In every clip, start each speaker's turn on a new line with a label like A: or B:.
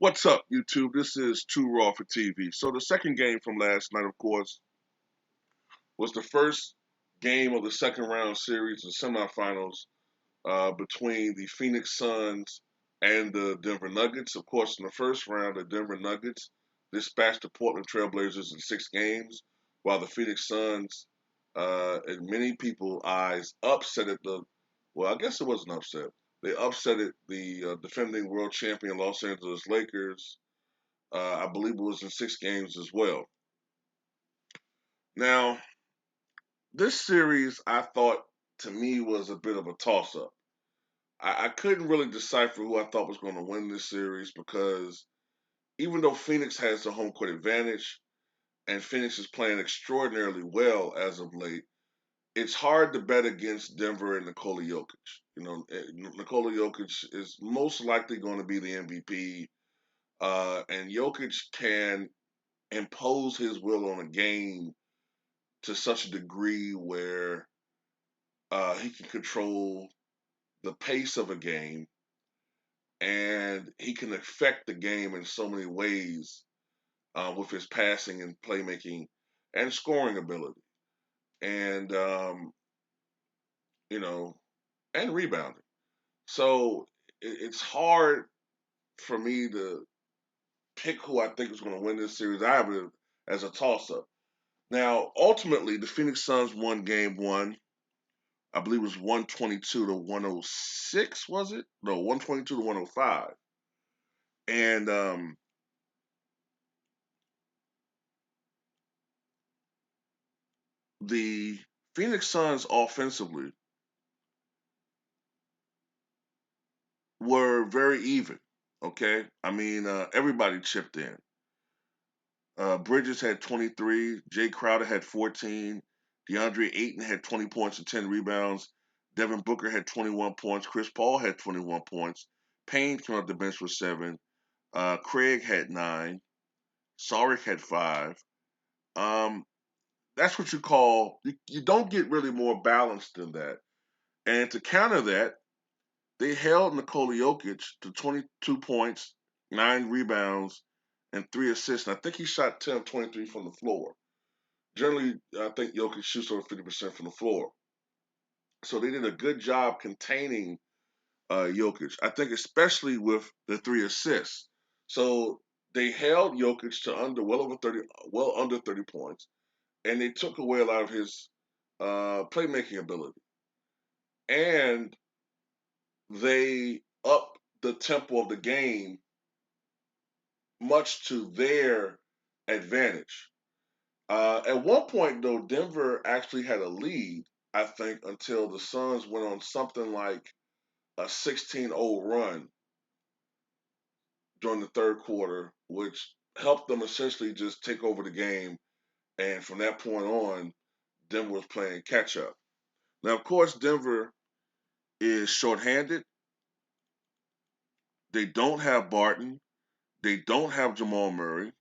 A: What's up, YouTube? This is Too Raw for TV. So the second game from last night, of course, was the first game of the second round series, the semifinals, between the Phoenix Suns and the Denver Nuggets. Of course, in the first round, the Denver Nuggets dispatched the Portland Trailblazers in 6 games, while the Phoenix Suns, in many people's eyes, well, I guess it was an upset. They upset the defending world champion Los Angeles Lakers. I believe it was in 6 games as well. Now, this series I thought to me was a bit of a toss up. I couldn't really decipher who I thought was going to win this series because even though Phoenix has the home court advantage and Phoenix is playing extraordinarily well as of late, it's hard to bet against Denver and Nikola Jokic. Nikola Jokic is most likely going to be the MVP, and Jokic can impose his will on a game to such a degree where he can control the pace of a game and he can affect the game in so many ways with his passing and playmaking and scoring ability and you know and rebounding. So it's hard for me to pick who I think is going to win this series. I have it as a toss up. Now, ultimately, the Phoenix Suns won game one. I believe it was 122 to 106, was it? No, 122 to 105. And the Phoenix Suns offensively were very even. Okay, I mean everybody chipped in. Bridges had 23. Jay Crowder had 14. DeAndre Ayton had 20 points and 10 rebounds. Devin Booker had 21 points. Chris Paul had 21 points. Payne came off the bench with 7. Craig had 9. Saric had 5. Um, that's what you call you don't get really more balanced than that. And to counter that, they held Nikola Jokic to 22 points, 9 rebounds, and 3 assists. And I think he shot 10 of 23 from the floor. Generally, I think Jokic shoots over 50% from the floor. So they did a good job containing Jokic. I think especially with the 3 assists. So they held Jokic to well under 30 points, and they took away a lot of his playmaking ability. And they upped the tempo of the game much to their advantage. At one point, though, Denver actually had a lead, I think, until the Suns went on something like a 16-0 run during the third quarter, which helped them essentially just take over the game. And from that point on, Denver was playing catch up. Now, of course, Denver is shorthanded. They don't have Barton. They don't have Jamal Murray.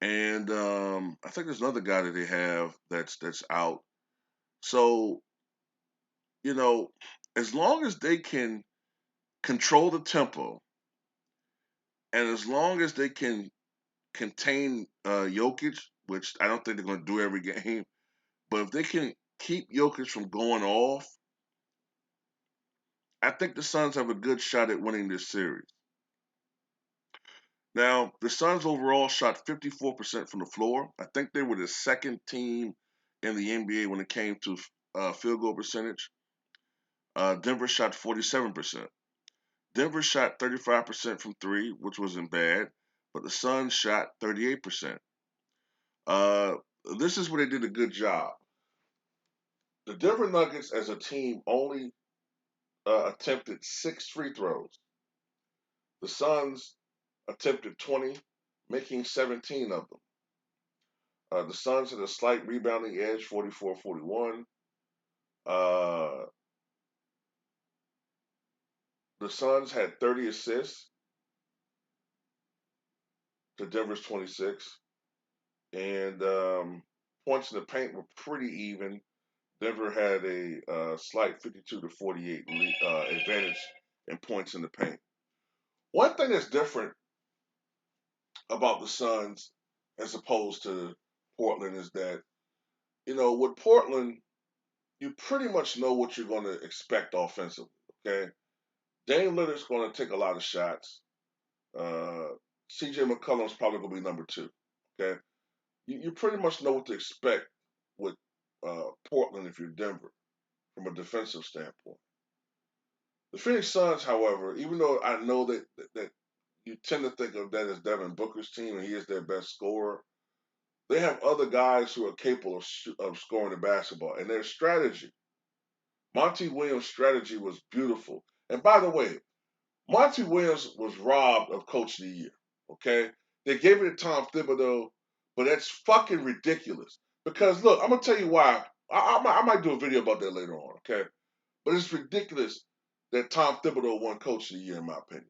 A: And I think there's another guy that they have that's out. So you know, as long as they can control the tempo, and as long as they can contain Jokic, which I don't think they're going to do every game, but if they can keep Jokic from going off, I think the Suns have a good shot at winning this series. Now, the Suns overall shot 54% from the floor. I think they were the second team in the NBA when it came to field goal percentage. Denver shot 47%. Denver shot 35% from three, which wasn't bad, but the Suns shot 38%. Uh, this is where they did a good job. The Denver Nuggets, as a team, only attempted 6 free throws. The Suns attempted 20, making 17 of them. The Suns had a slight rebounding edge, 44-41. Uh, the Suns had 30 assists to Denver's 26, and points in the paint were pretty even. Denver had a slight 52-48 advantage in points in the paint. One thing that's different about the Suns as opposed to Portland is that, with Portland, you pretty much know what you're going to expect offensively. Okay, Dame Lillard's going to take a lot of shots. Uh, C.J. McCollum's probably going to be number two. Okay, you pretty much know what to expect with Portland if you're Denver from a defensive standpoint. The Phoenix Suns, however, even though I know that you tend to think of that as Devin Booker's team and he is their best scorer, they have other guys who are capable of scoring the basketball. And their strategy, Monty Williams' strategy was beautiful. And by the way, Monty Williams was robbed of Coach of the Year. Okay, they gave it to Tom Thibodeau, but that's fucking ridiculous. Because look, I'm gonna tell you why. I might do a video about that later on. Okay, but it's ridiculous that Tom Thibodeau won Coach of the Year, in my opinion.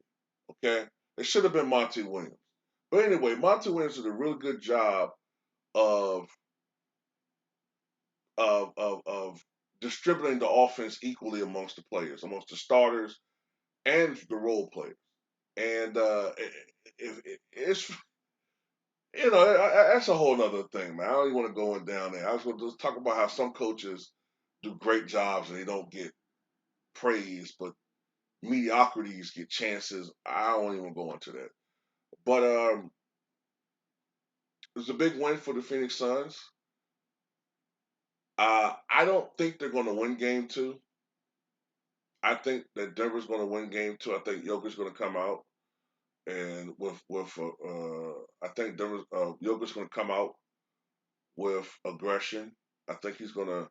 A: Okay, it should have been Monty Williams. But anyway, Monty Williams did a really good job of of distributing the offense equally amongst the players, amongst the starters and the role players. And it's that's a whole other thing, man. I don't even want to go in down there. I was going to talk about how some coaches do great jobs and they don't get praise, but mediocrities get chances. I don't even go into that. But it was a big win for the Phoenix Suns. I don't think they're going to win game two. I think that Denver's going to win game two. I think Jokic's going to come out and I think Denver's Jokic's going to come out with aggression. I think he's going to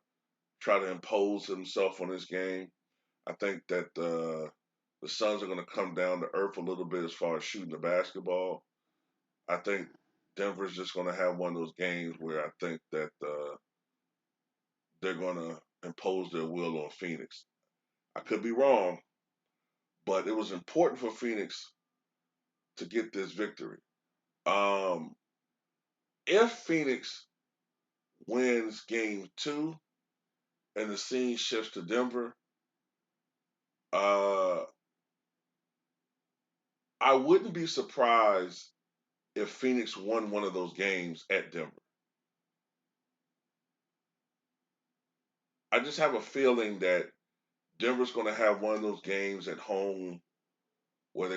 A: try to impose himself on this game. I think that the Suns are going to come down to earth a little bit as far as shooting the basketball. I think Denver's just going to have one of those games where I think that they're going to impose their will on Phoenix. I could be wrong, but it was important for Phoenix to get this victory. Um, if Phoenix wins game two and the scene shifts to Denver, uh, I wouldn't be surprised if Phoenix won one of those games at Denver. I just have a feeling that Denver's going to have one of those games at home where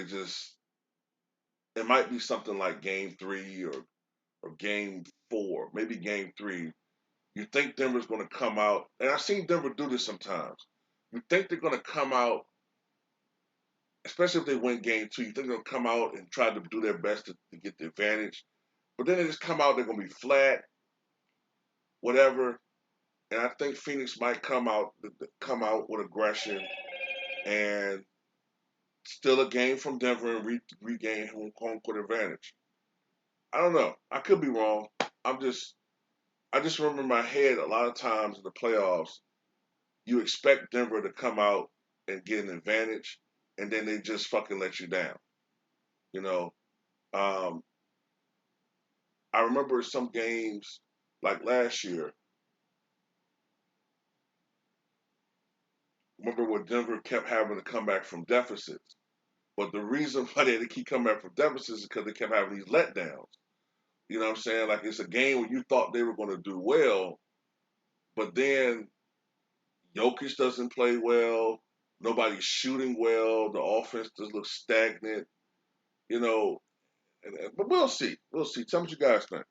A: it might be something like game three or game four, maybe game three. You think Denver's going to come out, and I've seen Denver do this sometimes. You think they're going to come out, especially if they win game two, you think they'll come out and try to do their best to get the advantage. But then they just come out, they're going to be flat, whatever. And I think Phoenix might come out with aggression and steal a game from Denver and regain home court advantage. I don't know. I could be wrong. I just remember in my head a lot of times in the playoffs, you expect Denver to come out and get an advantage, and then they just fucking let you down. You know, um, I remember some games like last year. Remember when Denver kept having to come back from deficits, but the reason why they keep coming back from deficits is because they kept having these letdowns. You know what I'm saying? Like it's a game where you thought they were going to do well, but then Jokic doesn't play well. Nobody's shooting well. The offense just looks stagnant. You know, but we'll see. We'll see. Tell me what you guys think.